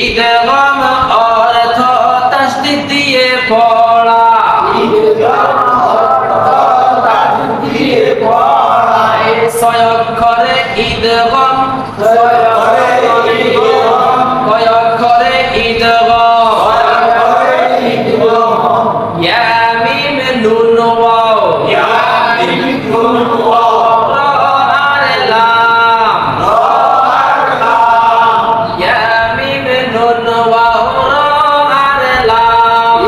ইদগাম অর্থ তাসদীদ দিয়ে পড়া, ছয় অক্ষরে ইদগাম, কয় অক্ষরে ইদগাম, ইয়া মিম নুন ওয়াও, র আর লাম, ইয়া মিম নুন ওয়াও, র আর লাম,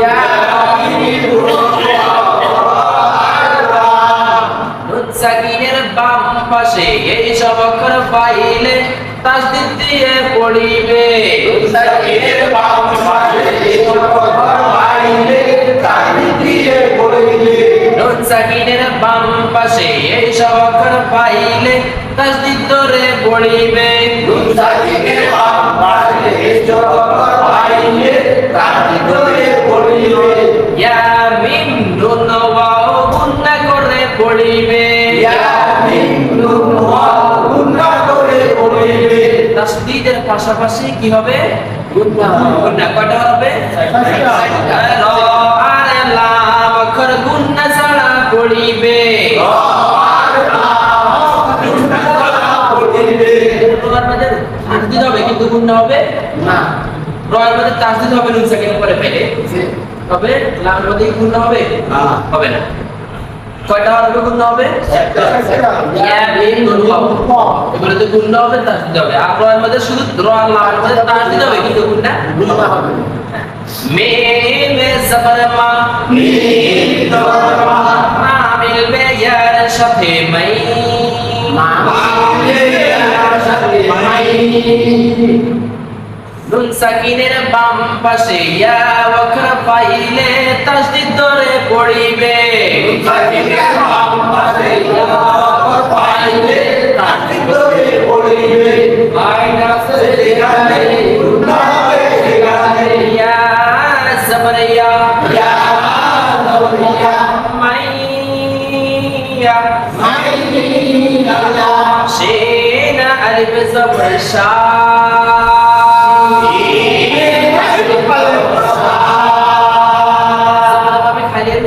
নুন সাকিনের বাম পাশে এই সব অক্ষর পাইলে তাসদীদ দিয়ে পড়িবে, নুন সাকিনের বাম পাশে এই সব অক্ষর পাইলে তাসদীদ দিয়ে পড়িবে, নুন সাকিনের বাম পাশে এই সব অক্ষর পাইলে তাসদীদ ধরে পড়িবে, নুন সাকিনের বাম পাশে এই সব অক্ষর পাইলে তাসদীদ ধরে পড়িবে, ইয়া মিম নুন ওয়াও গুণনা করে পড়িবে, ইয়া মিম নুন ওয়াও গুণনা করে পড়িবে। তাসদীদের পাশাপাশি কি হবে? গুণনা। গুণনা কয়টা হবে? র আর লাম অক্ষর গুণনা ছাড়া পড়িবে, র আর লাম গুণনা ছাড়া পড়িবে। রর মধ্যে তাসদীদ হবে কিন্তু গুণনা হবে না। রর মধ্যে তাসদীদ হবে নুন সাকিনের পরে পেলে, তবে লামের মধ্যে গুণনা হবে না, হবে না। কয়টা হবে গুণনা হবে? একটা। ইয়া মিম নুন ওয়াও এগুলোতে গুণনা হবে, তাসদীদ হবে। আর রর মধ্যে শুধু র আর লামের মধ্যে তাসদীদ হবে কিন্তু গুণনা হবে না। মিম জবর মা, মিম জবর মা, মা মিলবে ইয়ার সাথে মাই, মা মিলবে ইয়ার সাথে মাই, নুন সাকিনের বাম পাশে ইয়া অক্ষর পাইলে তাসদীদ ধরে পড়িবে, নুন সাকিনের বাম পাশে ইয়া অক্ষর পাইলে তাসদীদ ধরে পড়িবে, মাইনাস সেখানে গুণনা হবে সেখানে, ইয়া জবর ইয়া, ইয়া জবর ইয়া, মাইয়া, মাইয়া, শিন আলিফ জবর শা,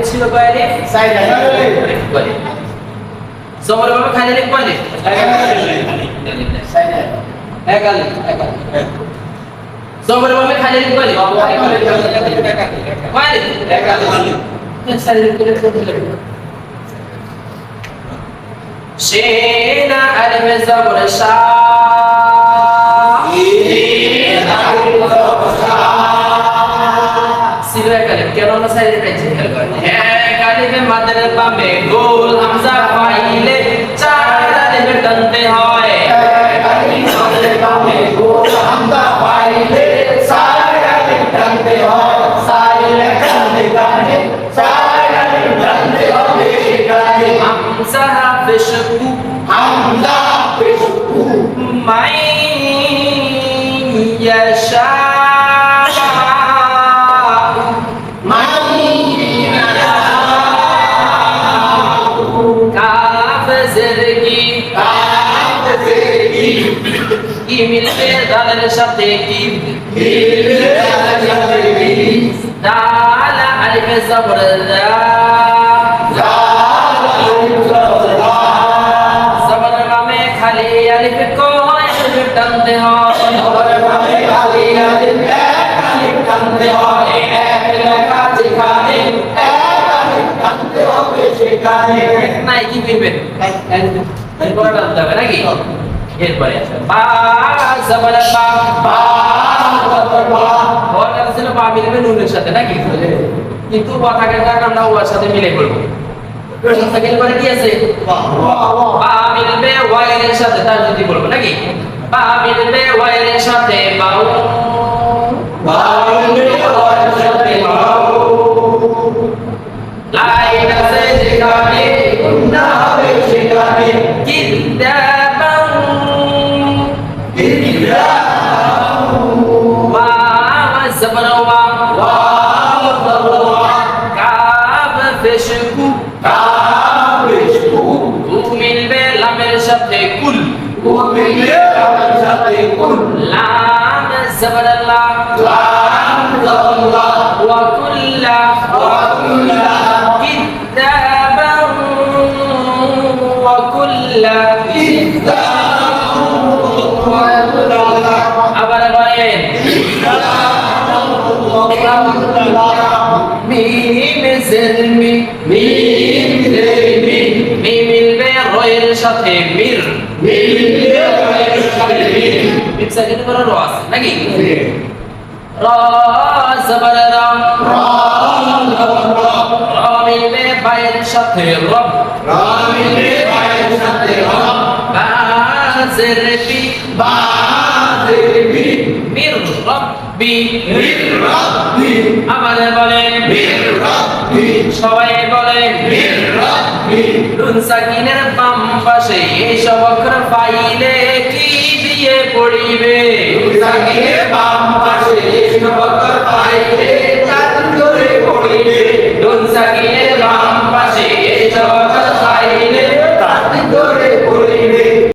ছিল কয়লে? জবর ভাবে খালি লিখ কয়লে? একালি, জবর ভাবে খালি লিখ কয়লে? কয়লে? শিন আলিফ জবর শা, কেন না সাইডে পেয়েছে খেয়াল করেন। এক আলিফে মাদের বামে গোল হামজা পাইলে চার আলিফে টানতে হয়, এক আলিফে মাদের বামে গোল হামজা পাইলে চার আলিফ টানতে হয়, সাইলে টানতে টানতে চার আলিফ টানতে হবে সেখানে, হামজা পেশকু, হামজা পেশকু, মাই ইয়াশা, কি মিলবে দালের সাথে কি, মিলবে দালের সাথে কি, দাল আলিফ জবর দা, দাল আলিফ জবর দা, জবর বামে খালি আলিফ কয় আলিফ টানতে হয়, জবর বামে খালি আলিফ এক আলিফ টানতে হয়, এক লেখা যেখানে এক আলিফ টানতে হবে সেখানে, নাই কি মিলবে এরপর টানতে হবে নাকি? এরপরে আছে বা জবর বা, বা জবর বা, ওটা ছিল বা মিলবে নুনের সাথে নাকি? কিন্তু বা থাকার কারণে আমরা ওর সাথে মিলে করব। সাকিন পরে কি আছে? বা মিলবে ওয়াইয়ের সাথে, তার যদি বলবো নাকি? বা মিলবে ওয়াইয়ের সাথে বাউ, বা মিলবে ওয়াইয়ের সাথে বাউ, লাইন আছে যেখানে গুণনা হবে সেখানে, কিদা সাথে কুল, কুল মিলবে লামের সাথে কুল, লা জাবারাল্লাহ ওয়া কুল্লা কিতাবান ওয়া কুল্লা আবার বলেন মিম জেরমি মিলবে রয়ের সাথে মির মিম সাকিন করে র আছে নাকি রা জবর রা রা মিলবে বায়ের সাথে রব বা জেরবি মির রব্বি আবার বলেন সবাই বলেন নুন সাকিনের বাম পাশে এসব অক্ষর পাইলে কি দিয়ে পড়িবে নুন সাকিনের বাম পাশে এসব অক্ষর পাইলে তার করে পড়িবে নুন সাকিনের বাম পাশে এসব অক্ষর পাইলে তার করে